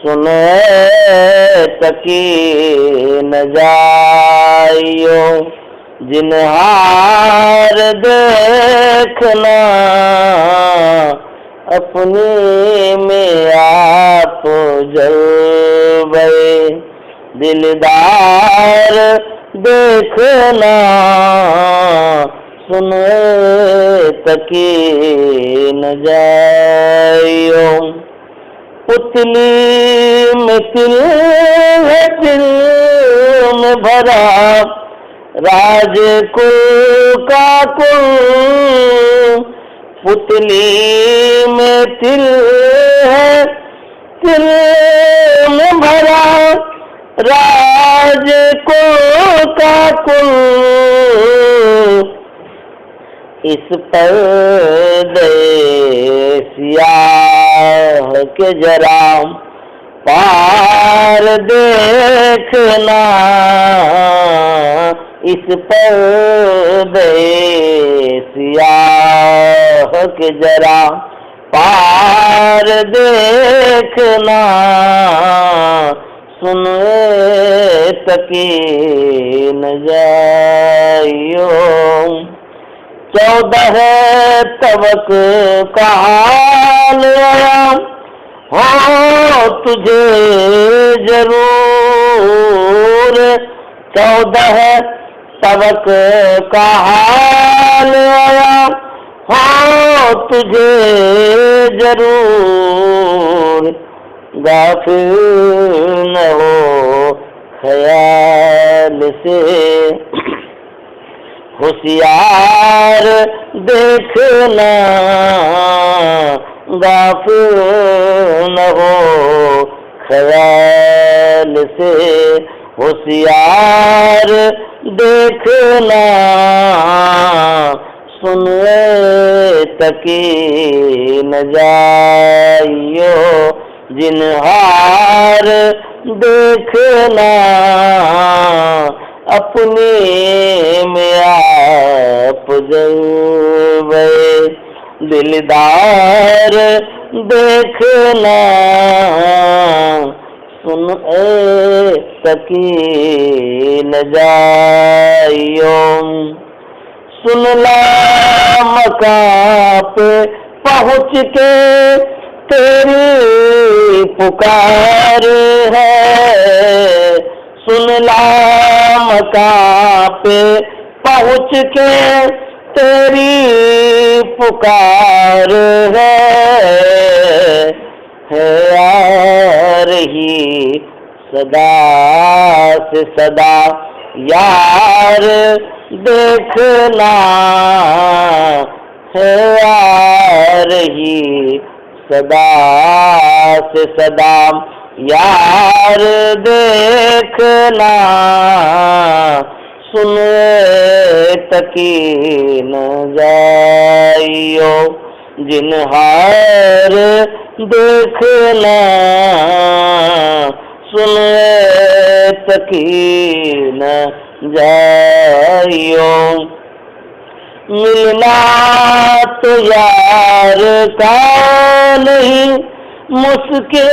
सुने तकी न जाइयो, जिन्हार देखना अपने में आप जलवे, दिलदार देखना सुने तकी न जाइयो। पुतली में तिल है, दिल में भरा राज कुल का कुल, पुतली में तिल है, तिल में भरा राज कुल का कुल, इस पर्दे सियाह के जरा पार देखना, इस पर्दे सियाह के जरा पार देखना, सुने तकी न जाइयो। 14 तबक का हाल आया हो तुझे जरूर, 14 तबक का हाल आया हो तुझे जरूर, गाफिल न हो ख्याल से होशियार देखना, गाफिल न हो ख्याल से होशियार देखना, सुने तकी न जाइयो, जिन्हार देखना अपने में आप जलवे, दिलदार देखना सुने तकी न जाइयो। सुनला मकां पे पहुँच के तेरी पुकार है, सुनला मकां पे पहुँच के तेरी पुकार है आ रही सदा से सदा यार देखना, है आ रही सदा से सदा यार देखना, सुने तकी न जाइयो, जिन्हार देखना सुने तकी न जाइयो। मिलना तो यार का नहीं मुश्किल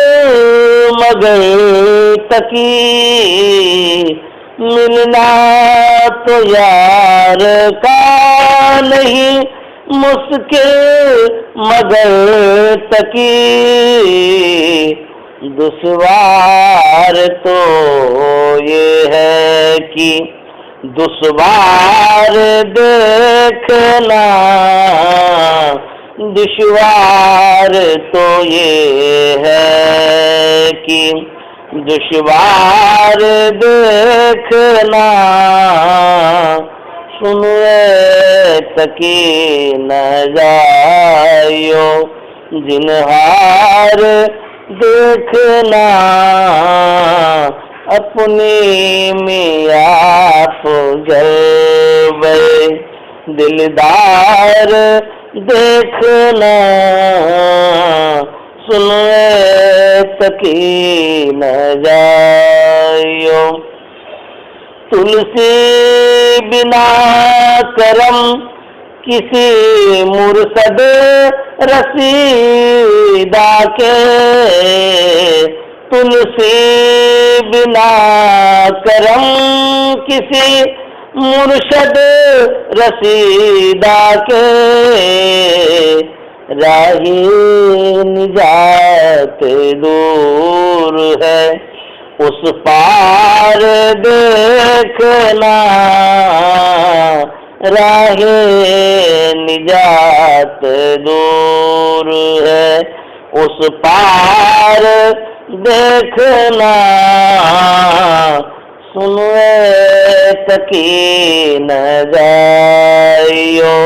मगर तकी, मिलना तो यार का नहीं मुश्किल मगर तकी, दुश्वार तो ये है कि दुश्वार देखना, दुश्वार तो ये है कि दुश्वार देखना, सुने तकी न जाइयो, जिन्हार देखना अपने में आप जलवे, दिलदार देखना सुने तकी न जाइयो। तुलसी बिना करम किसी मुर्शद रसीदा के, तुलसी से बिना करम किसी मुर्शद रसीदा के राही निजात दूर है, उस पार देखना राहे निजात दूर है, उस पार देखना सुनवे तकी न जाइयो,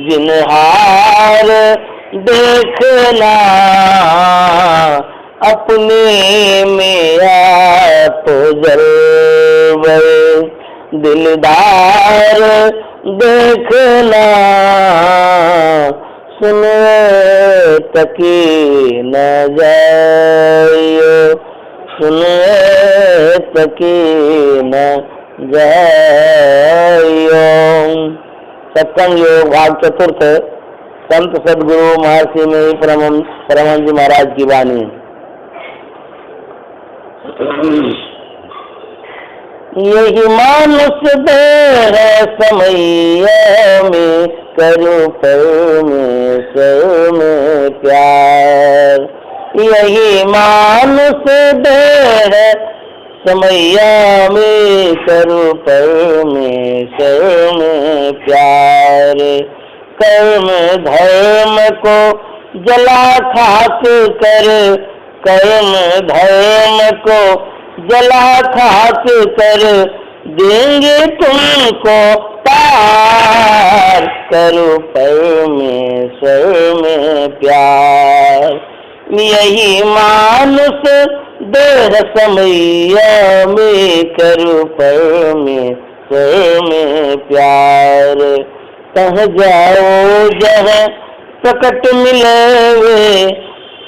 जिन्हार देखना अपने में आप जलवे, दिलदार देखना सुनवे तकी न जाइयो, सुनवे तकी न जाइयो। सत्संग योग भाग चतुर्थ, संत सदगुरु महर्षि में परमहंस जी महाराज की वाणी। यही मानुष देह समय में करूं परमेश्वर में प्यार, यही मानुष देह समैया में करूं परमेश्वर में प्यार, कर्म धर्म को जला खाक कर, कर्म धर्म को जला खाक कर देंगे तुमको पार, करो परमेश्वर में प्यार, यही मानुष देह समैया में करो परमेश्वर में प्यार, कह जाओ जहाँ प्रकट मिले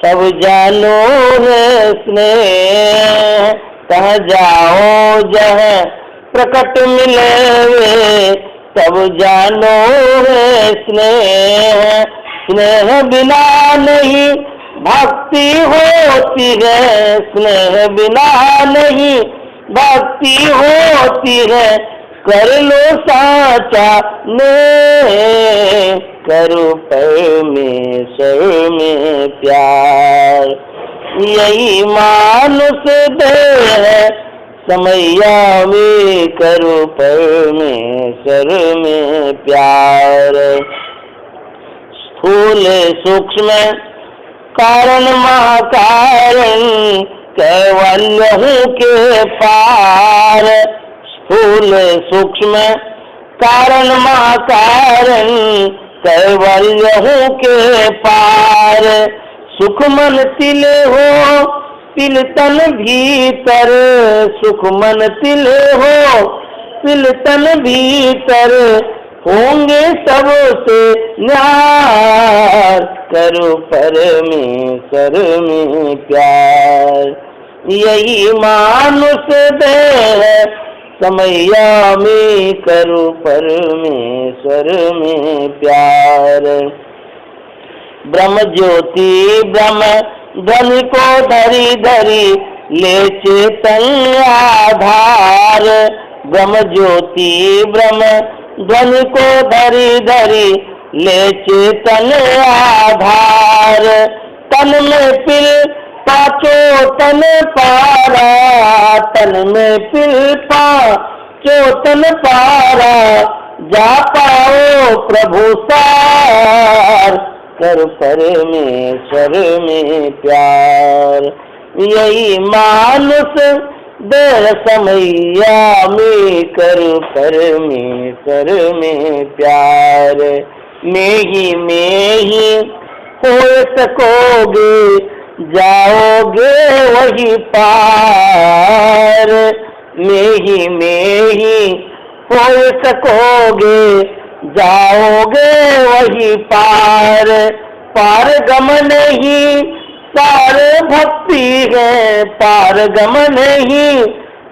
तब जानो है स्नेह, कह जाओ जहाँ प्रकट मिले तब जानो है स्नेह, स्नेह बिना नहीं भक्ति होती है, स्नेह बिना नहीं भक्ति होती है, कर लो साचा ने करो परमेश्वर में प्यार, यही मानुष देह समैया में करो परमेश्वर में प्यार, स्थूल सूक्ष्म कारण महाकारण कैवल्य के पार, स्थूल सूक्ष्म कारण महाकारण कैवल्य के पार, सुख मन तिल हो तिल तन भीतर, सुख मन तिल हो तिल तन भीतर, होंगे सबसे न्यार, करो परमेश्वर में प्यार, यही मानुष देह समैया में करो परमेश्वर में प्यार, ब्रह्म ज्योति ब्रह्म ध्वनि को धरी धरी ले चेतन आधार, ब्रह्म ज्योति ब्रह्म ध्वनि को धरी धरी ले चेतन आधार, तन में पिल पाचो तन पारा, तन में पिल पाचो तन पारा, जा पाओ प्रभु सार, कर परमेश्वर में प्यार, यही मानुष देह समैया में कर परमेश्वर में प्यार, में ही हो सकोगे जाओगे वही पार, में ही हो सकोगे जाओगे वही पार, पार गमन ही सारे भक्ति है, पार गमन ही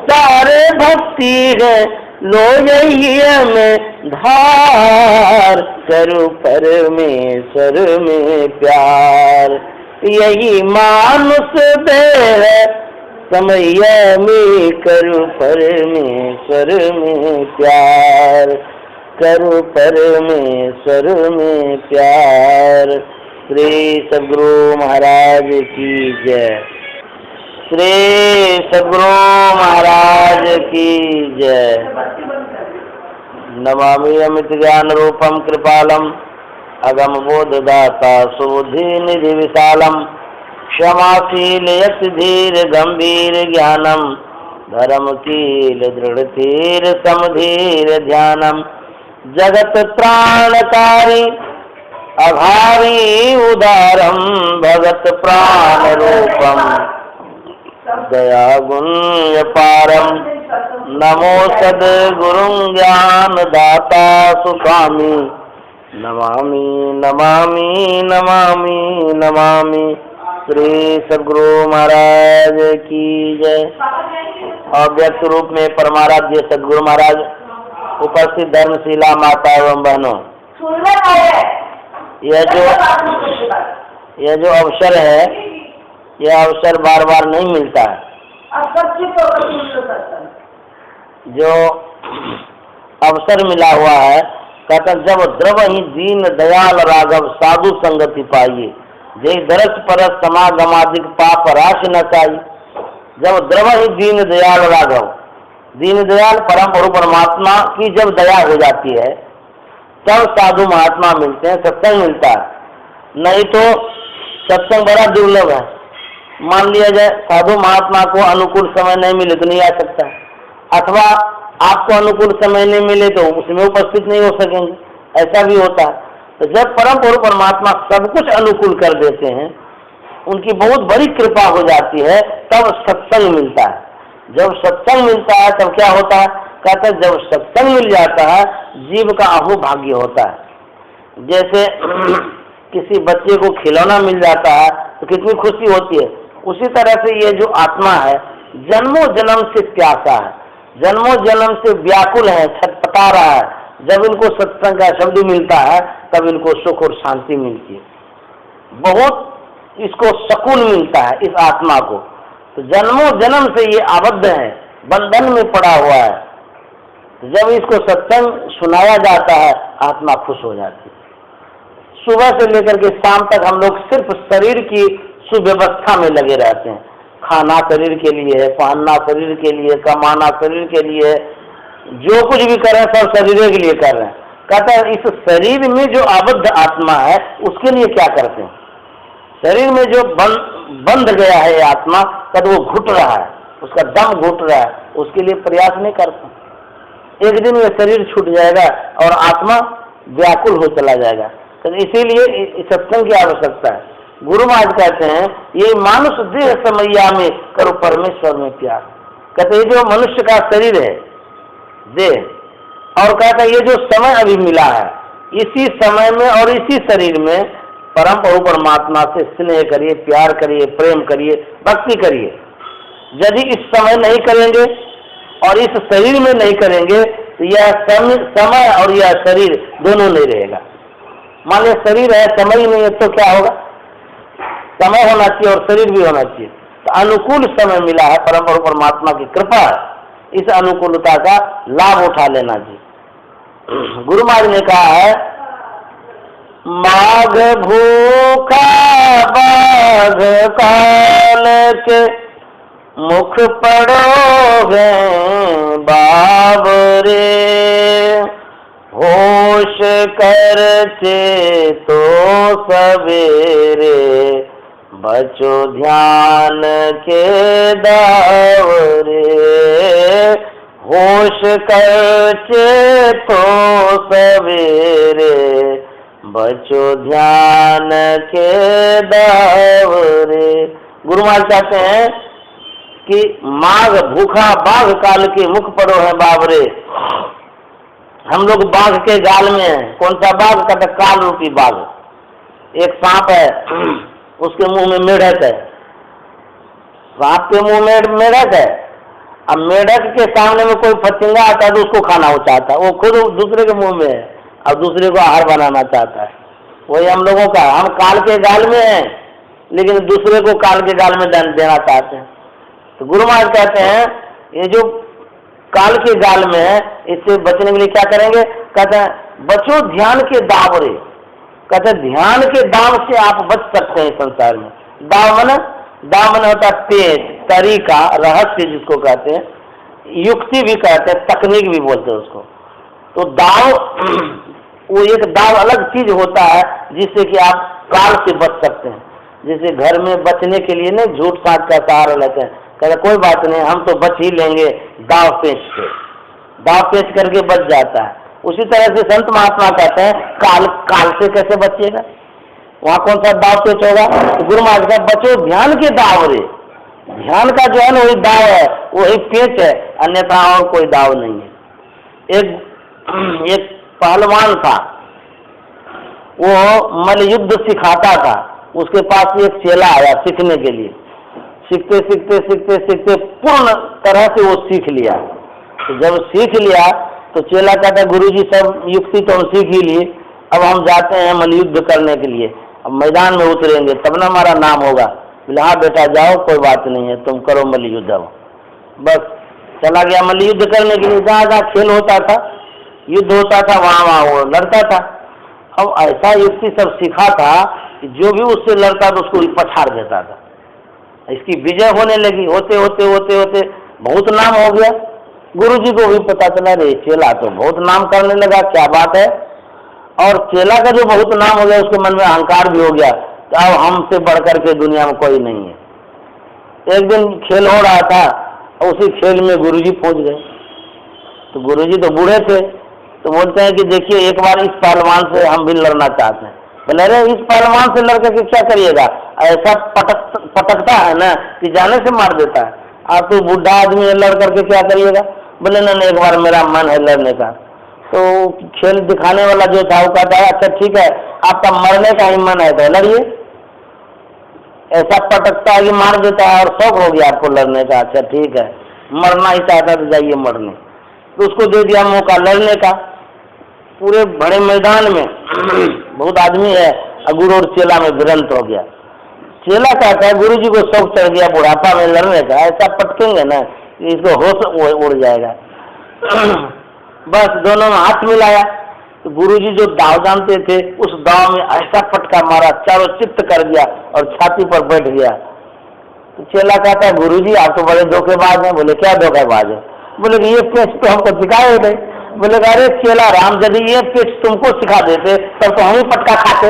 सारे भक्ति है, लो यही में धार, करो परमेश्वर में प्यार, यही मानुष देह समैया में करूं परमेश्वर में प्यार, करूं परमेश्वर में प्यार। श्री सद्गुरु महाराज की जय। श्री सद्गुरु महाराज की जय। नमामि अमित ज्ञान रूपम कृपालम अगम बोधदाता सुबुद्धि निधि विशालम क्षमाशील यति धीर गंभीर ज्ञानम धर्मशील दृढ़ धीर समधीर ध्यानम जगत प्राणकारी अभावी उदारम भगत प्राण रूपम दया गुण्य पारम नमो सद्गुरुं ज्ञान दाता सुखामी नमामि नमामि नमामि नमामि। श्री सद्गुरु महाराज की जय। और व्यक्त रूप में परमाराध्य सद्गुरु महाराज, उपस्थित धर्मशिला माता एवं बहनों, यह जो अवसर है, यह अवसर बार बार नहीं मिलता है। जो अवसर मिला हुआ है, कहता जब द्रव ही दीन दयाल राघव साधु संगति पाइए, जय दरस परस समागमादिक पाप राश न चाई। जब द्रव ही दीन दयाल राघव, दीन दयाल परम प्रभु परमात्मा की जब दया हो जाती है, तब साधु महात्मा मिलते हैं, सत्संग मिलता है। नहीं तो सत्संग बड़ा दुर्लभ है। मान लिया जाए साधु महात्मा को अनुकूल समय नहीं मिले तो नहीं आ सकता, अथवा आपको अनुकूल समय नहीं मिले तो उसमें उपस्थित नहीं हो सकेंगे, ऐसा भी होता है। तो जब परम प्रभु परमात्मा सब कुछ अनुकूल कर देते हैं, उनकी बहुत बड़ी कृपा हो जाती है, तब सत्संग मिलता है। जब सत्संग मिलता है तब क्या होता है, कहते हैं जब सत्संग मिल जाता है जीव का अहोभाग्य होता है। जैसे किसी बच्चे को खिलौना मिल जाता है तो कितनी खुशी होती है, उसी तरह से ये जो आत्मा है जन्मों जन्म से प्यासा है, जन्मों जन्म से व्याकुल है, छटपटा रहा है। जब इनको सत्संग का शब्द मिलता है तब इनको सुख और शांति मिलती है, बहुत इसको सुकून मिलता है इस आत्मा को। तो जन्मों जन्म से ये आबद्ध है, बंधन में पड़ा हुआ है। तो जब इसको सत्संग सुनाया जाता है आत्मा खुश हो जाती है। सुबह से लेकर के शाम तक हम लोग सिर्फ शरीर की सुव्यवस्था में लगे रहते हैं। खाना शरीर के लिए है, पहनना शरीर के लिए, कमाना शरीर के लिए, जो कुछ भी कर रहे हैं सब शरीर के लिए कर रहे हैं। कहता है इस शरीर में जो आबद्ध आत्मा है उसके लिए क्या करते हैं। शरीर में जो बंध गया है आत्मा, कद वो घुट रहा है, उसका दम घुट रहा है, उसके लिए प्रयास नहीं करते। एक दिन में शरीर छूट जाएगा और आत्मा व्याकुल हो चला जाएगा। तो इसीलिए सत्संग की आवश्यकता है। गुरु महाराज कहते हैं ये मानुष देह समैया में करो परमेश्वर में प्यार। कहते ये जो मनुष्य का शरीर है देह, और कहता ये जो समय अभी मिला है, इसी समय में और इसी शरीर में परम प्रभु परमात्मा से स्नेह करिए, प्यार करिए, प्रेम करिए, भक्ति करिए। यदि इस समय नहीं करेंगे और इस शरीर में नहीं करेंगे तो यह समय और यह शरीर दोनों नहीं रहेगा। मान लीजिए शरीर है, समय ही नहीं है, तो क्या होगा। समय होना चाहिए और शरीर भी होना चाहिए। तो अनुकूल समय मिला है, परम प्रभु परमात्मा की कृपा है, इस अनुकूलता का लाभ उठा लेना चाहिए। गुरु महाराज ने कहा है माघ भूखा बाघ काल के मुख पड़ोगे बाबरे, होश कर चेतो सवेरे बचो ध्यान के दावरे। होश कर चेतो सवेरे बचो ध्यान के दावरे। गुरु महाराज कहते हैं कि माघ भूखा बाघ काल के मुख पड़ो है बाबरे। हम लोग बाघ के गाल में हैं। कौन सा बाघ? कहते काल रूपी बाघ। एक सांप है, उसके मुंह में मेढक है। सांप के मुंह में मेढक है। अब मेढक के सामने में कोई फतिंगा आता है तो उसको खाना हो चाहता है, वो खुद दूसरे के मुंह में है और दूसरे को आहार बनाना चाहता है। वही हम लोगों का, हम काल के गाल में हैं लेकिन दूसरे को काल के गाल में देना चाहते हैं। तो गुरु महाराज कहते हैं ये जो काल के जाल में है, इससे बचने के लिए क्या करेंगे? कहते हैं बचो ध्यान के दाव रे। कहते हैं ध्यान के दाव से आप बच सकते हैं संसार में। दाव मन होता है तेज, तरीका, रहस्य जिसको कहते हैं, युक्ति भी कहते हैं, तकनीक भी बोलते हैं उसको। तो दाव वो एक दाव अलग चीज होता है जिससे कि आप काल से बच सकते हैं। जैसे घर में बचने के लिए नहीं झूठ साठ का सहारा लेते हैं, कहते कोई बात नहीं हम तो बच ही लेंगे दाव पेच से, दाव पेच करके बच जाता है। उसी तरह से संत महात्मा कहते हैं काल से कैसे बचिएगा, वहां कौन सा दाव पेच होगा? तो गुरु महाराज का बचो ध्यान के दाव रे। ध्यान का जो है ना वही दाव है, वही पेच है, अन्यथा और कोई दाव नहीं है। एक पहलवान था, वो मल्लयुद्ध सिखाता था। उसके पास एक चेला आया सीखने के लिए। सीखते सीखते सीखते सीखते पूर्ण तरह से वो सीख लिया। तो जब सीख लिया तो चेला कहता गुरुजी सब युक्ति तो हम सीख ही लिए, अब हम जाते हैं मल्लयुद्ध करने के लिए, अब मैदान में उतरेंगे तब ना हमारा नाम होगा। बोले हाँ बेटा जाओ कोई बात नहीं है, तुम करो मल्लयुद्ध। अब बस चला गया मल्लयुद्ध करने के लिए। जहाँ जहाँ खेल होता था, युद्ध होता था, वहाँ वो लड़ता था। अब ऐसा युक्ति सब सीखा था कि जो भी उससे लड़ता था उसको पछाड़ देता था। इसकी विजय होने लगी, होते होते होते होते बहुत नाम हो गया। गुरुजी को भी पता चला रे चेला तो बहुत नाम करने लगा, क्या बात है। और चेला का जो बहुत नाम हो गया उसके मन में अहंकार भी हो गया, तो अब हमसे बढ़कर के दुनिया में कोई नहीं है। एक दिन खेल हो रहा था, उसी खेल में गुरुजी पहुंच गए। तो गुरुजी तो बूढ़े थे, तो बोलते हैं कि देखिए एक बार इस पहलवान से हम भी लड़ना चाहते हैं। बोले अरे इस पहलवान से लड़कर के क्या करिएगा, ऐसा पटकता है ना कि जाने से मार देता है। आप तो बूढ़ा आदमी है, लड़ करके क्या करिएगा? बोले ना एक बार मेरा मन है लड़ने का। तो खेल दिखाने वाला जो था वो कहता है अच्छा ठीक है आपका मरने का ही मन है तो लड़िए। ऐसा पटकता है कि मार देता है और शौक हो गया आपको लड़ने का। अच्छा ठीक है, मरना ही चाहता तो जाइए मरने। तो उसको दे दिया मौका लड़ने का। पूरे बड़े मैदान में बहुत आदमी है, गुरु और चेला में भिड़ंत हो गया। चेला कहता है गुरु जी को शौक चढ़ गया बुढ़ापा में लड़ने का, ऐसा पटकेंगे ना इसको होश उड़ जाएगा। बस दोनों में हाथ मिलाया। तो गुरुजी जो दाव जानते थे उस दाव में ऐसा पटका मारा, चारों चित्त कर दिया और छाती पर बैठ गया। तो चेला कहता है गुरुजी आप तो बड़े धोखेबाज हैं। बोले क्या धोखेबाज है? बोले ये पेच तो हमको सिखाए थे। बोले अरे चेला राम यदि ये पेच तुमको सिखा देते तब तो हम ही पटका खाते।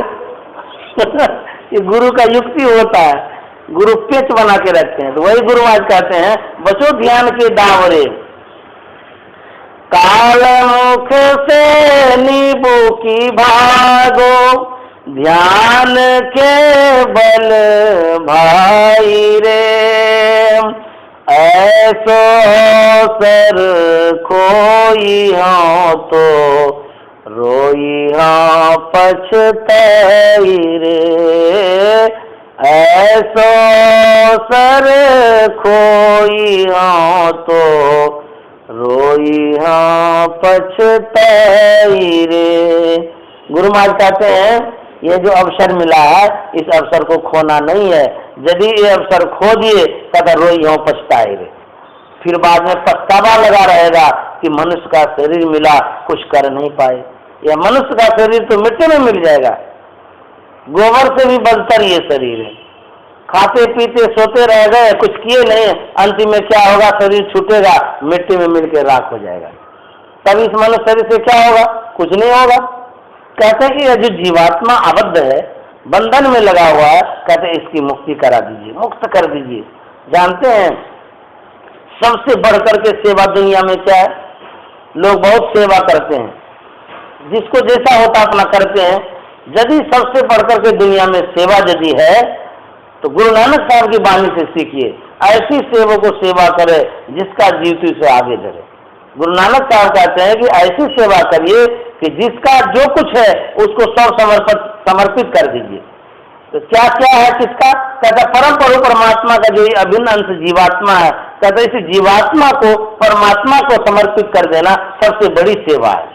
ये गुरु का युक्ति होता है, गुरु पेच बना के रखते हैं। तो वही गुरु महाराज कहते हैं बचो ध्यान के दाव रे। काल मुख से नींबू की भागो, ध्यान के बल भाई रे। ऐसो सर खोई हो तो रोई हाँ पछताई रे। ऐसो सर खोई हाँ तो रोई हाँ पछताई रे। गुरु महाराज कहते हैं ये जो अवसर मिला है इस अवसर को खोना नहीं है। यदि ये अवसर खो दिए तब रोई हाँ पछताई रे। फिर बाद में पछतावा लगा रहेगा कि मनुष्य का शरीर मिला कुछ कर नहीं पाए। यह मनुष्य का शरीर तो मिट्टी में मिल जाएगा, गोबर से भी बदतर ये शरीर है। खाते पीते सोते रह गए, कुछ किए नहीं, अंतिम में क्या होगा? शरीर छूटेगा, मिट्टी में मिलकर राख हो जाएगा। तब इस मनुष्य शरीर से क्या होगा? कुछ नहीं होगा। कहते हैं कि यह जो जीवात्मा आबद्ध है, बंधन में लगा हुआ है, कहते हैं इसकी मुक्ति करा दीजिए, मुक्त कर दीजिए। जानते हैं सबसे बढ़कर के सेवा दुनिया में क्या है? लोग बहुत सेवा करते हैं, जिसको जैसा होता अपना करते हैं। यदि सबसे बढ़कर के दुनिया में सेवा यदि है तो गुरु नानक साहब की वाणी से सीखिए, ऐसी सेवक को सेवा करे जिसका जीवित से आगे धरे। गुरु नानक साहब कहते हैं कि ऐसी सेवा करिए कि जिसका जो कुछ है उसको सब समर्पित कर दीजिए। तो क्या क्या है किसका? कहता परम प्रभु परमात्मा का जो अभिन्न अंश जीवात्मा है, कहते इस जीवात्मा को परमात्मा को समर्पित कर देना सबसे बड़ी सेवा है।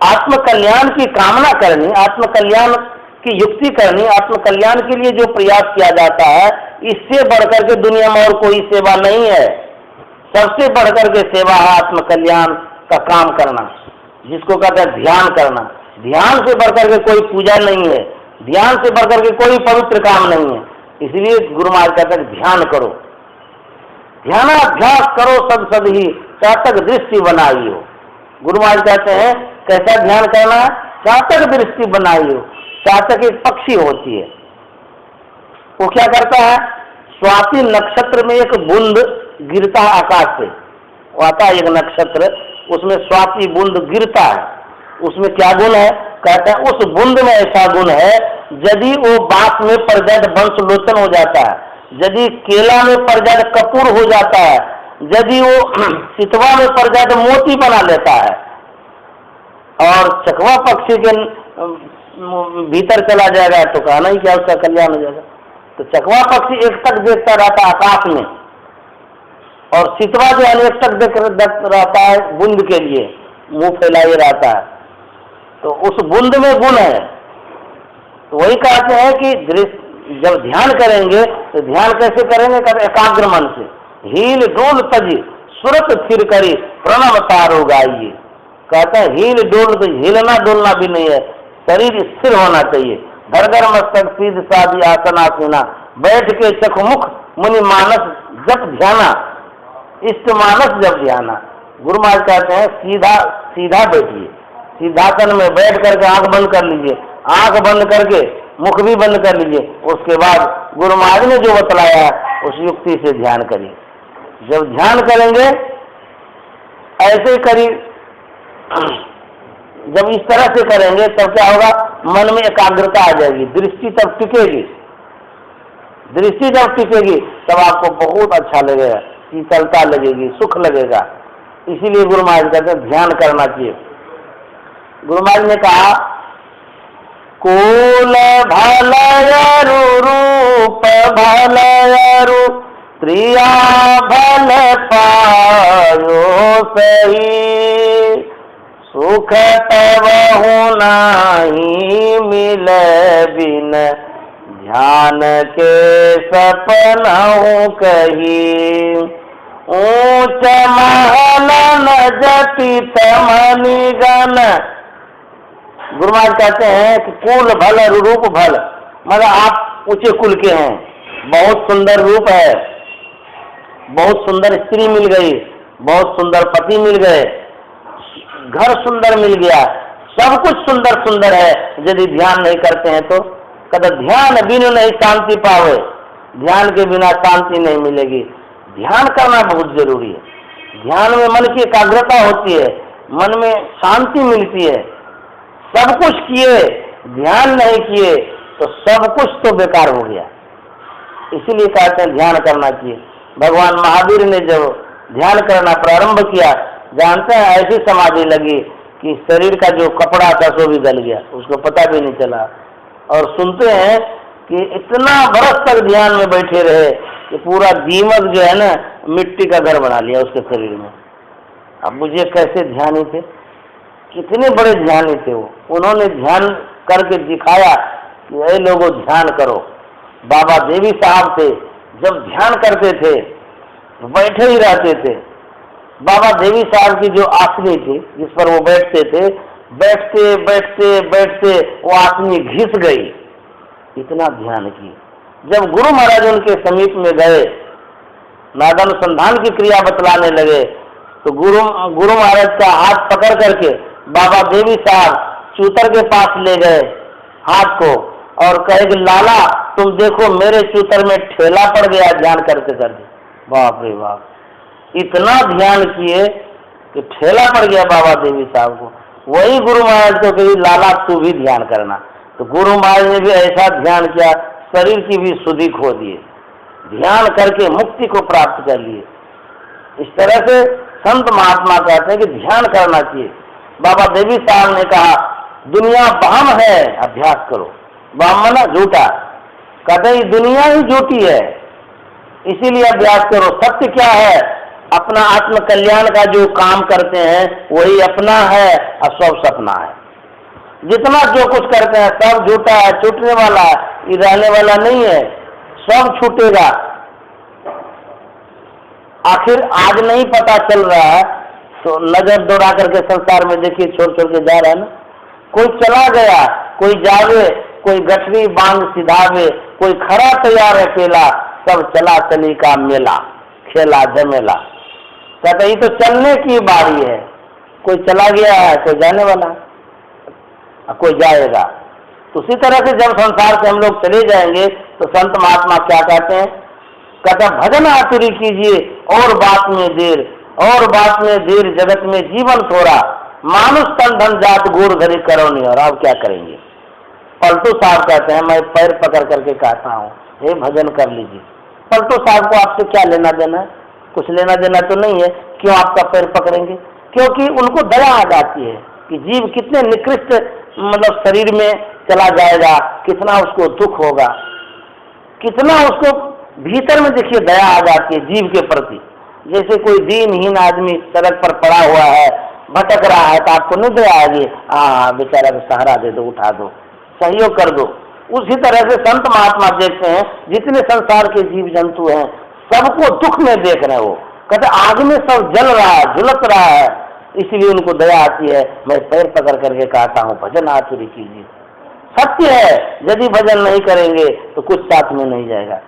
आत्मकल्याण की कामना करनी, आत्मकल्याण की युक्ति करनी, आत्मकल्याण के लिए जो प्रयास किया जाता है इससे बढ़कर के दुनिया में और कोई सेवा नहीं है। सबसे बढ़कर के सेवा है आत्म कल्याण का काम करना, जिसको कहते हैं ध्यान करना। ध्यान से बढ़कर के कोई पूजा नहीं है, ध्यान से बढ़कर के कोई पवित्र काम नहीं है। इसलिए गुरु महाराज कहते हैं ध्यान करो, ध्यानाभ्यास करो सद सद ही, चातक दृष्टि बनाई हो। गुरु महाराज कहते हैं कैसा ध्यान करना है? चातक दृष्टि बनाई हो। चातक एक पक्षी होती है, वो क्या करता है? स्वाति नक्षत्र में एक बूंद गिरता है आकाश से, वो आता है एक नक्षत्र, उसमें स्वाति बूंद गिरता है। उसमें क्या गुण है? कहते हैं उस बूंद में ऐसा गुण है, यदि वो बांस में पड़ जाए तो वंश लोचन हो जाता है, यदि केला में पड़ जाए तो कपूर हो जाता है, यदि वो चितवा में पड़ जाए तो मोती बना लेता है। और चकवा पक्षी के भीतर चला जाएगा तो कहना ही क्या, उसका कल्याण हो जाएगा। तो चकवा पक्षी एक तक देखता रहता है आकाश में, और चितवा जो अनेक तक देख रहता है बूंद के लिए, मुंह फैलाए रहता है। तो उस बूंद में गुण है। तो वही कहते हैं कि जब ध्यान करेंगे तो ध्यान कैसे करेंगे? कहते एकाग्र मन से, हील डोल तजी सुरत स्थिर करी प्रणव तारो गाइए। कहते हैं हील डोल, तो हिलना डोलना भी नहीं है, शरीर स्थिर होना चाहिए। धरगर मस्तक सीध साधी आसन आसीना, बैठ के चखमुख मुनि मानस जप ध्याना, इष्ट मानस जप ध्याना। गुरु महाराज कहते हैं सीधा सीधा बैठिए, सीधासन में बैठ करके आंख बंद कर लीजिए, आंख बंद करके मुख भी बंद कर लीजिए। उसके बाद गुरु महाराज ने जो बतलाया है उस युक्ति से ध्यान करिए। जब ध्यान करेंगे ऐसे ही करिए, जब इस तरह से करेंगे तब क्या होगा? मन में एकाग्रता आ जाएगी, दृष्टि तब टिकेगी। दृष्टि जब टिकेगी तब आपको बहुत अच्छा लगेगा, शीतलता लगेगी, सुख लगेगा। इसीलिए गुरु महाराज कहते हैं ध्यान करना चाहिए। गुरु महाराज ने कहा कुल भलयरु रूप भलयरु प्रिया भल पायो सही, सुख तबहु नाही मिल बिन ध्यान के सपनहु कही। ऊंच महल न जति तमनि गन। गुरु महाराज कहते हैं कि कुल भल रूप भल, मतलब आप ऊंचे कुल के हैं, बहुत सुंदर रूप है, बहुत सुंदर स्त्री मिल गई, बहुत सुंदर पति मिल गए, घर सुंदर मिल गया, सब कुछ सुंदर सुंदर है। यदि ध्यान नहीं करते हैं तो कहते ध्यान बिनु नहीं शांति पावे, ध्यान के बिना शांति नहीं मिलेगी। ध्यान करना बहुत जरूरी है। ध्यान में मन की एकाग्रता होती है, मन में शांति मिलती है। सब कुछ किए, ध्यान नहीं किए तो सब कुछ तो बेकार हो गया। इसीलिए कहते हैं ध्यान करना चाहिए। भगवान महावीर ने जब ध्यान करना प्रारंभ किया, जानते हैं ऐसी समाधि लगी कि शरीर का जो कपड़ा था सो भी गल गया, उसको पता भी नहीं चला। और सुनते हैं कि इतना बरस तक ध्यान में बैठे रहे कि पूरा दीमक जो है ना मिट्टी का घर बना लिया उसके शरीर में। अब मुझे कैसे ध्यानी थे, कितने बड़े ध्यानी थे वो। उन्होंने ध्यान करके दिखाया कि ऐ लोगों ध्यान करो। बाबा देवी साहब थे, जब ध्यान करते थे बैठे ही रहते थे। बाबा देवी साहब की जो आसनी थी जिस पर वो बैठते थे, बैठते बैठते बैठते वो आसनी घिस गई, इतना ध्यान की। जब गुरु महाराज उनके समीप में गए, नादानुसंधान की क्रिया बतलाने लगे, तो गुरु महाराज का हाथ पकड़ करके बाबा देवी साहब चूतर के पास ले गए हाथ को, और कहे कि लाला तुम देखो मेरे चूतर में ठेला पड़ गया ध्यान करते करते। बाप रे बाप, इतना ध्यान किए कि ठेला पड़ गया बाबा देवी साहब को। वही गुरु महाराज को कही लाला तू भी ध्यान करना। तो गुरु महाराज ने भी ऐसा ध्यान किया, शरीर की भी शुद्धि खो दिए, ध्यान करके मुक्ति को प्राप्त कर लिए। इस तरह से संत महात्मा कहते हैं कि ध्यान करना चाहिए। बाबा देवी साहब ने कहा दुनिया वहम है, अभ्यास करो। वहम माना झूठा, कहते हैं दुनिया ही झूठी है, इसीलिए अभ्यास करो। सत्य क्या है? अपना आत्म कल्याण का जो काम करते हैं वही अपना है और सब सपना है। जितना जो कुछ करते हैं सब झूठा है, छूटने वाला है, ये रहने वाला नहीं है। सब छूटेगा। आखिर आज नहीं पता चल रहा है तो नजर दौड़ा करके संसार में देखिए, छोड़ छोड़ के जा रहा है ना। कोई चला गया, कोई जावे, कोई गठरी बांध सिधावे, कोई खड़ा तैयार है केला, सब चला चली का मेला, खेला झमेला। कहते ये तो चलने की बारी है, कोई चला गया है, कोई जाने वाला है, कोई जाएगा। तो उसी तरह से जब संसार से हम लोग चले जाएंगे तो संत महात्मा क्या कहते हैं? कहते भजन आतुरी कीजिए और बात में देर, और बात में देर जगत में जीवन थोड़ा, मानुष तन धन जात गोर धरी करो नहीं। और अब क्या करेंगे? पलटू साहब कहते हैं मैं पैर पकड़ करके कहता हूँ हे भजन कर लीजिए। पलटू साहब को आपसे क्या लेना देना है? कुछ लेना देना तो नहीं है। क्यों आपका पैर पकड़ेंगे? क्योंकि उनको दया आ जाती है कि जीव कितने निकृष्ट मतलब शरीर में चला जाएगा, कितना उसको दुख होगा, कितना उसको भीतर में देखिए दया आ जाती है जीव के प्रति। जैसे कोई दीनहीन आदमी सड़क पर पड़ा हुआ है, भटक रहा है, तो आपको नहीं दया आएगी? बेचारा को सहारा दे दो, उठा दो, सहयोग कर दो। उसी तरह से संत महात्मा देखते हैं जितने संसार के जीव जंतु हैं सबको दुख में देख रहे हो, कहते आग में सब जल रहा है, झुलस रहा है, इसलिए उनको दया आती है। मैं पैर पकड़ करके कहता हूँ भजन आचुरी कीजिए। सत्य है, यदि भजन नहीं करेंगे तो कुछ साथ में नहीं जाएगा,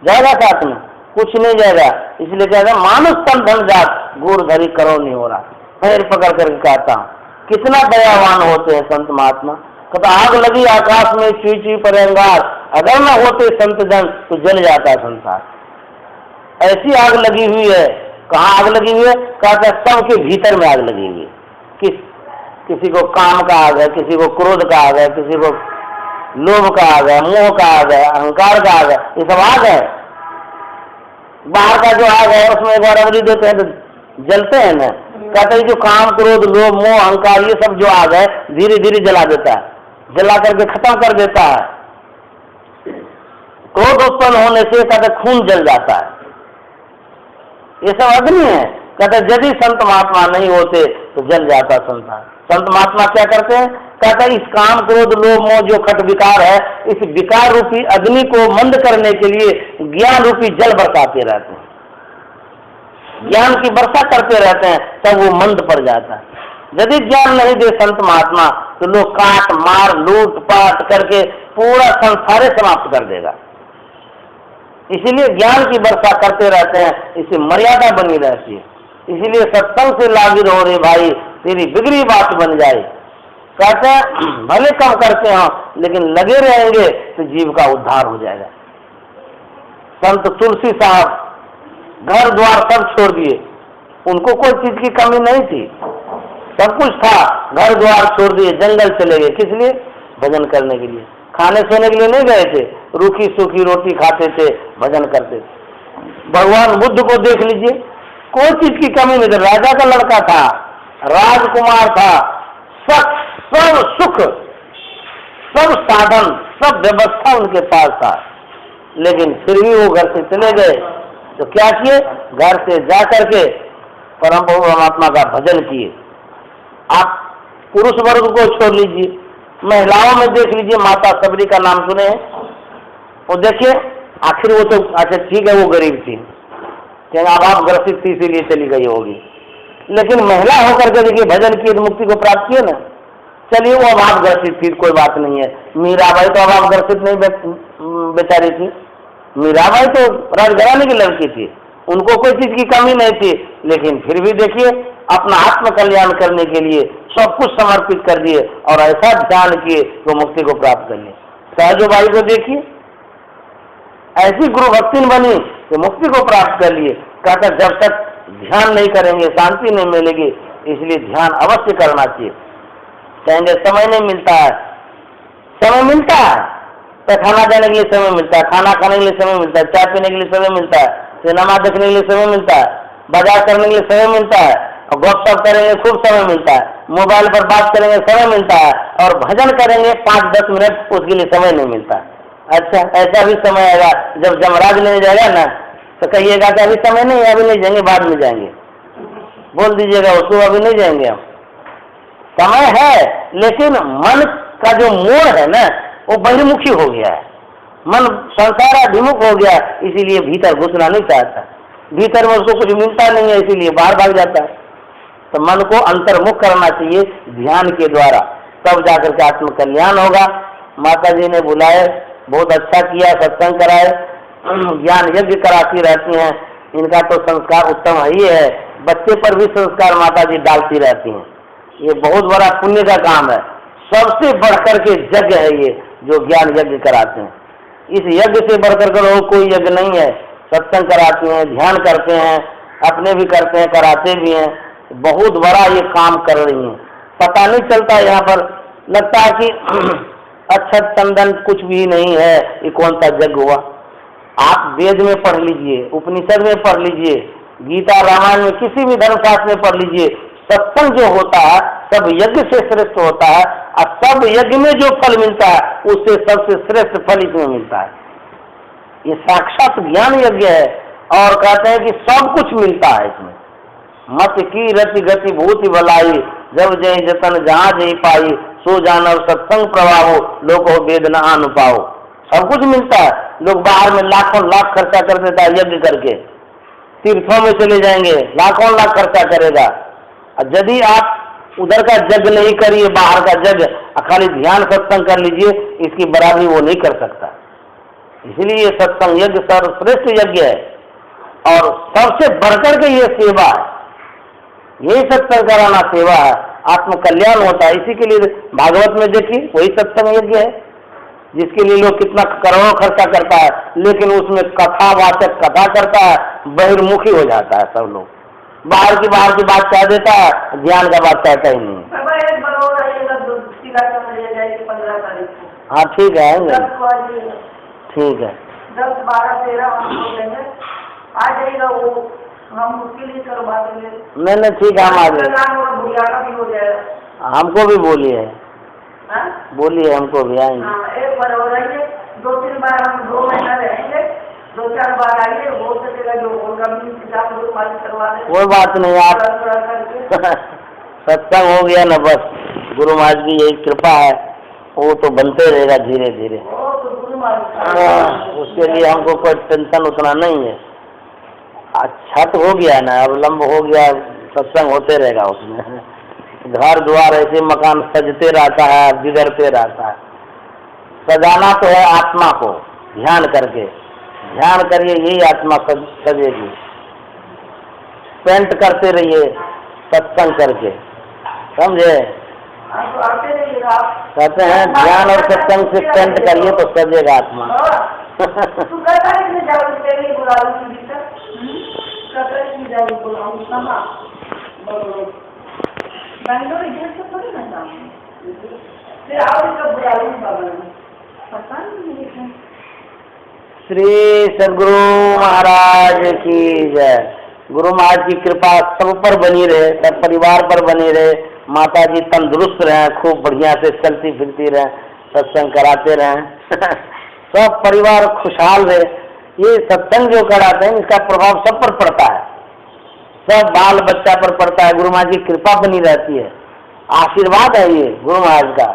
जाएगा साथ में कुछ नहीं जाएगा। इसलिए कहते हैं मानुष तन धन जात गोर धरी करो नहीं हो रहा। पैर पकड़ करके कहता हूँ कितना दयावान होते हैं संत महात्मा। कहता आग लगी आकाश में चुई चुई पर अंगार, अगर न होते संत जन तो जल जाता संसार। ऐसी आग लगी हुई है। कहाँ आग लगी हुई है? कहता है सबके भीतर में आग लगी हुई है। किसी को काम का आग है, किसी को क्रोध का आग है, किसी को लोभ का आग है, मोह का आग है, अहंकार का आग है, ये सब आग है। बाहर का जो आग है उसमें एक बार अवधि देते हैं तो जलते हैं ना। कहते हैं जो काम क्रोध लोभ मोह अहंकार ये सब जो आग है धीरे धीरे जला देता है, जला करके खत्म कर देता है। क्रोध उत्पन्न होने से कहते खून जल जाता है, ये सब अग्नि है। कहते यदि संत महात्मा नहीं होते तो जल जाता संसार। संत महात्मा क्या करते हैं? कहते इस काम क्रोध लोभ मोह जो खट विकार है, इस विकार रूपी अग्नि को मंद करने के लिए ज्ञान रूपी जल बरसाते रहते हैं, ज्ञान की वर्षा करते रहते हैं, तब वो मंद पड़ जाता है। यदि ज्ञान नहीं दे संत महात्मा तो लोग काट मार लूट पाट करके पूरा संसार समाप्त कर देगा। इसीलिए ज्ञान की वर्षा करते रहते हैं, इससे मर्यादा बनी रहती है। इसीलिए सत्संग से लागिर हो रे भाई, तेरी बिगड़ी बात बन जाए। कहते हैं भले कम करते हो लेकिन लगे रहेंगे तो जीव का उद्धार हो जाएगा। संत तुलसी साहब घर द्वार सब छोड़ दिए, उनको कोई चीज की कमी नहीं थी, सब कुछ था, घर द्वार छोड़ दिए, जंगल चले गए। किस लिए? भजन करने के लिए। खाने सोने के लिए नहीं गए थे, रूखी सूखी रोटी खाते थे, भजन करते थे। भगवान बुद्ध को देख लीजिए, कोई चीज की कमी नहीं थी। राजा का लड़का था, राजकुमार था, सब सुख सब साधन सब व्यवस्था उनके पास था, लेकिन फिर भी वो घर से चले गए। तो क्या किए? घर से जा करके परम परमात्मा का भजन किए। आप पुरुष वर्ग को छोड़ लीजिए, महिलाओं में देख लीजिए, माता सबरी का नाम सुने हैं? वो देखिए आखिर वो तो अच्छा ठीक है वो गरीब थी, अब ग्रसित थी इसीलिए चली गई होगी, लेकिन महिला होकर के देखिए भजन किए तो मुक्ति को प्राप्त किए ना। चलिए वो अब ग्रसित थी, कोई बात नहीं है। मीराबाई तो अब ग्रसित नहीं बेचारी थी, मीराबाई तो राजघराने की लड़की थी, उनको कोई चीज की कमी नहीं थी, लेकिन फिर भी देखिए अपना आत्म कल्याण करने के लिए सब कुछ समर्पित कर दिए और ऐसा ध्यान किए तो मुक्ति को प्राप्त कर लिए। सहजोबाई को देखिए ऐसी गुरु भक्तिन बनी कि मुक्ति को प्राप्त कर लिए। कहता जब तक ध्यान नहीं करेंगे शांति नहीं मिलेगी, इसलिए ध्यान अवश्य करना चाहिए। कहेंगे समय नहीं मिलता है, समय मिलता है, तो खाना देने के लिए समय मिलता है, खाना खाने के लिए समय मिलता है, चाय पीने के लिए समय मिलता है, सिनेमा देखने के लिए समय मिलता है, बाजार करने के लिए समय मिलता है, और गपशप करेंगे खूब समय मिलता है, मोबाइल पर बात करेंगे समय मिलता है, और भजन करेंगे 5-10 मिनट उसके लिए समय नहीं मिलता है। अच्छा ऐसा भी समय आएगा जब जमराज लेने जाएगा ना तो कहिएगा कि अभी समय नहीं है, अभी नहीं जाएंगे, बाद में जाएंगे, बोल दीजिएगा उसको अभी नहीं जाएंगे हम। समय है लेकिन मन का जो मोड़ है ना वो बहिर्मुखी हो गया है, मन संसाराभिमुख हो गया, इसीलिए भीतर घुसना नहीं चाहता, भीतर में उसको कुछ मिलता नहीं है, इसीलिए बाहर भाग जाता है। तो मन को अंतर्मुख करना चाहिए ध्यान के द्वारा, तब जाकर के आत्म कल्याण होगा। माता जी ने बुलाए, बहुत अच्छा किया, सत्संग कराए, ज्ञान यज्ञ कराती रहती हैं, इनका तो संस्कार उत्तम ही है। बच्चे पर भी संस्कार माता जी डालती रहती हैं, ये बहुत बड़ा पुण्य का काम है। सबसे बढ़कर के यज्ञ है ये जो ज्ञान यज्ञ कराते हैं, इस यज्ञ से बढ़कर कर कोई यज्ञ नहीं है। सत्संग कराती हैं, ध्यान करते हैं, अपने भी करते हैं, कराते भी हैं, बहुत बड़ा ये काम कर रही हैं। पता नहीं चलता, यहाँ पर लगता है कि अक्षत चंदन कुछ भी नहीं है, ये कौन सा यज्ञ हुआ। आप वेद में पढ़ लीजिए, उपनिषद में पढ़ लीजिए, गीता रामायण में, किसी भी धर्मशास्त्र में पढ़ लीजिए, सत्संग जो होता है सब यज्ञ से श्रेष्ठ होता है, और सब यज्ञ में जो फल मिलता है उससे सबसे श्रेष्ठ फल इसमें मिलता है। ये साक्षात ज्ञान यज्ञ है, और कहते हैं कि सब कुछ मिलता है इसमें। मत की रति गति भूति भलाई, जब जय जतन जहाँ जय पाई, सो जानव सत्संग प्रभावो, लोको वेद न आनु पाओ। सब कुछ मिलता है। लोग बाहर में लाखों लाख खर्चा कर देता है यज्ञ करके, तीर्थों में चले जाएंगे, लाखों लाख खर्चा करेगा। और यदि आप उधर का यज्ञ नहीं करिए, बाहर का यज्ञ, खाली ध्यान सत्संग कर लीजिए, इसकी बराबरी वो नहीं कर सकता। इसलिए सत्संग यज्ञ सर्वश्रेष्ठ यज्ञ है, और सबसे बढ़कर के ये सेवा है, यही सत्संग कराना सेवा है, आत्म कल्याण होता है। इसी के लिए भागवत में देखिए, वही सत्संग यज्ञ है, जिसके लिए लोग कितना करोड़ों खर्चा करता है, लेकिन उसमें कथावाचक कथा करता है, बहिर्मुखी हो जाता है। सब लोग बाहर की बात कह देता है, ध्यान का बात कहता ही नहीं। हाँ ठीक है, आएंगे, ठीक है, 10, 12, 13 आ जाएगा, वो हम उसके लिए करवा देंगे। नहीं ठीक है, हम आ जाएंगे। हमको भी बोलिए, बोलिए, हमको भी आएंगे। एक बार हो जाइए, 2-3 बार हम 2 महीना रहेंगे, 2-4 बार आइए, हो सकेगा जो होगा करवा दें। कोई बात नहीं, आप सत्संग हो गया ना, बस गुरु महाराज की यही कृपा है, वो तो बनते रहेगा धीरे धीरे। उसके लिए हमको कोई टेंशन उतना नहीं है। अच्छा तो हो गया ना, अब लंब हो गया, सत्संग होते रहेगा उसमें। घर द्वार ऐसे मकान सजते रहता है, बिगड़ते रहता है। सजाना तो है आत्मा को, ध्यान करके, ध्यान करिए, यही आत्मा सजेगी। पेंट करते रहिए सत्संग करके, समझे? कहते हैं ध्यान और सत्संग से पेंट करिए तो सजेगा आत्मा। श्री सदगुरु महाराज की जय। गुरु महाराज की कृपा सब पर बनी रहे, सब परिवार पर बनी रहे। माता जी तंदुरुस्त रहें, खूब बढ़िया से चलती फिरती रहें, सत्संग कराते रहें। सब परिवार खुशहाल रहे। ये सत्संग जो कराते हैं इसका प्रभाव सब पर पड़ता है, सब बाल बच्चा पर पड़ता है। गुरु महाराज की कृपा बनी रहती है, आशीर्वाद है ये गुरु महाराज का।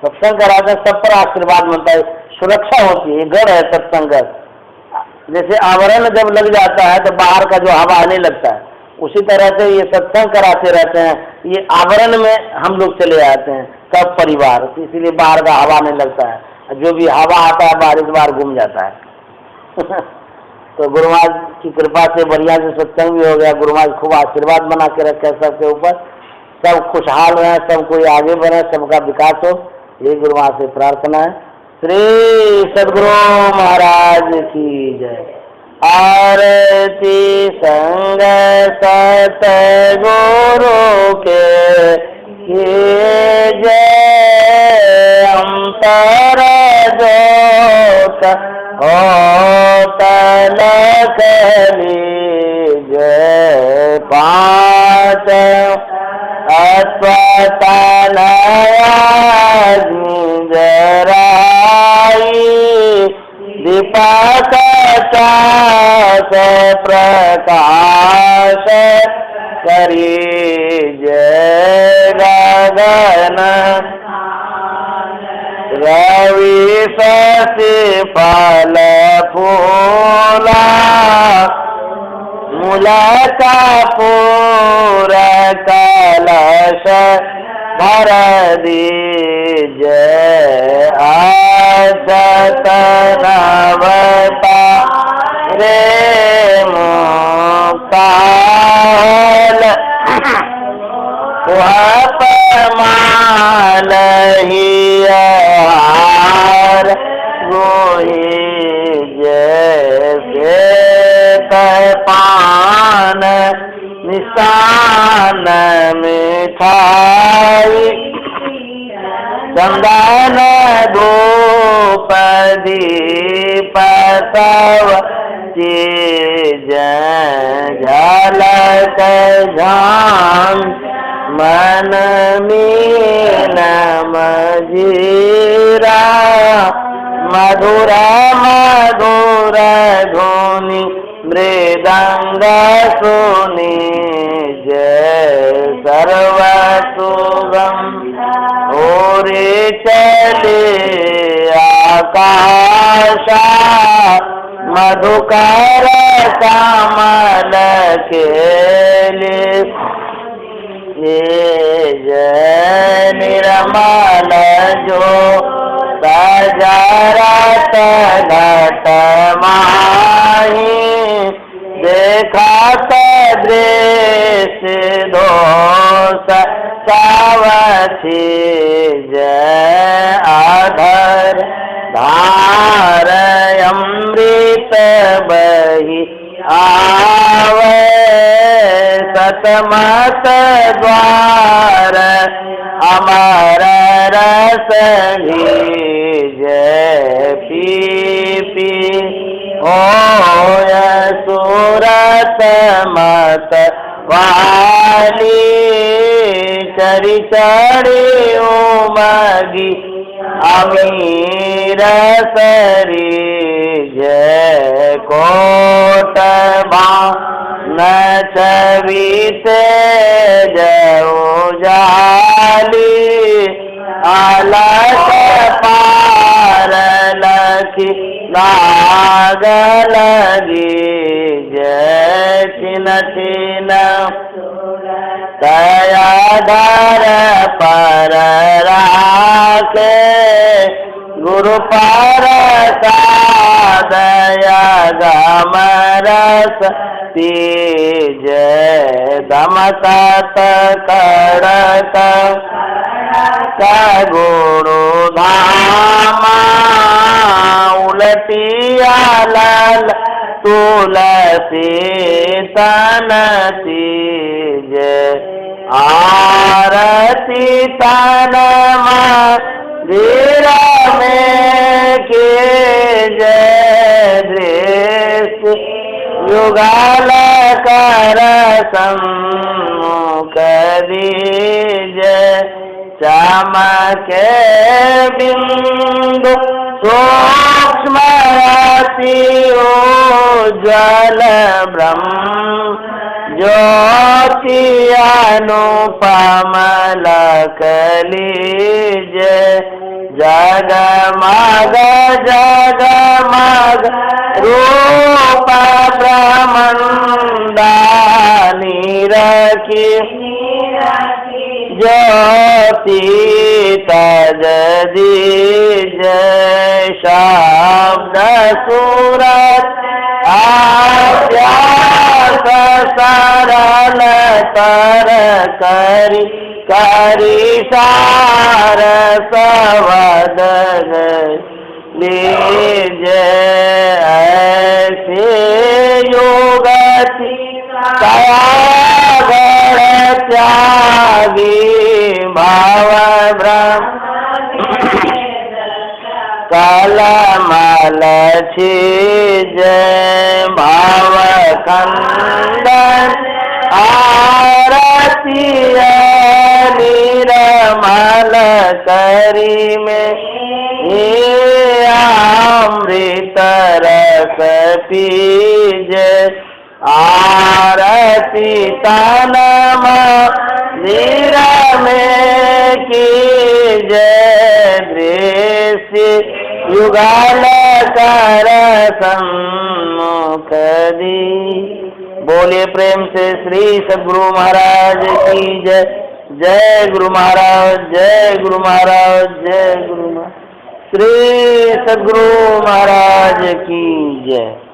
सत्संग कराते हैं सब पर आशीर्वाद मिलता है, सुरक्षा होती है, ये गढ़ है सत्संग। जैसे आवरण जब लग जाता है तो बाहर का जो हवा आने लगता है, उसी तरह से ये सत्संग कराते रहते हैं, ये आवरण में हम लोग चले आते हैं सब परिवार, तो इसीलिए बाहर का हवा नहीं लगता है, जो भी हवा आता है बारिश बार घूम जाता है। तो गुरु महाराज की कृपा से बढ़िया से सत्संग भी हो गया। गुरु महाराज खूब आशीर्वाद बना के रखे सबके ऊपर, सब खुशहाल रहे, सब कोई आगे बढ़े, सबका विकास हो, यही गुरु महाराज से प्रार्थना है। श्री सदगुरु महाराज की जय। आरती संग सतगुरु के जय, अंतर जोत होतल जय, 5 अस्पताल जराई, दीपक प्रकाश करी जय, गगन रवि शशि फल फूला मूल कपूर कलश भर दीजय आजत नवता रे मुक्ताल माल ही हार गोही जैसे पान निशान मिठाई चंदन धूप दीप सब चीज झलक झान मन मीन मजीरा मधुर मधुर धुनि मृदंग सुनि जय सर्व सुगम ओरे चले आकाशा मधुकर कमल केले जय निर्मल जो सजरत घट माही देखत दृश्य दोष सावथी जय आधर धार अमृत बही आवे सतमत द्वार अमर रस जय पी पी होय सूरत मत वाली चरी चढ़ी उमगी अमीर सरी जय कोट न छवि से जऊ जाली अलग पार लखी लाग लगी जय छिन छिन दयाधर पर राखे गुरु पर दया गमरस तीज दमकत करत गुरु धामा उलटिया लाल तुलसी तन तीज आरती तन मंदिर में के जय दृश्य युगल कर सम्मुख दीज चमके बिंदु सूक्ष्म अति उज्ज्वल ब्रह्म ज्योति अनुपम लकलीज जगमग जगमग रूप ब्रह्मंडानी रखी ज्योति तज दीज शब्द सूरत आभ्यास सरल तर करी करी सार सवद लीज ऐसे योगति कयागण त्यागी भाव ब्रह्म कलमल छीज भाव खंडन आरती निर्मल करी में अमृत रस पीज आरती तन मंदिर में की जय युगाल कर सम्मुख दी। बोलिए प्रेम से श्री सद्गुरु महाराज की जय। जय गुरु महाराज, जय गुरु महाराज, जय गुरु महाराज। श्री सद्गुरु महाराज की जय।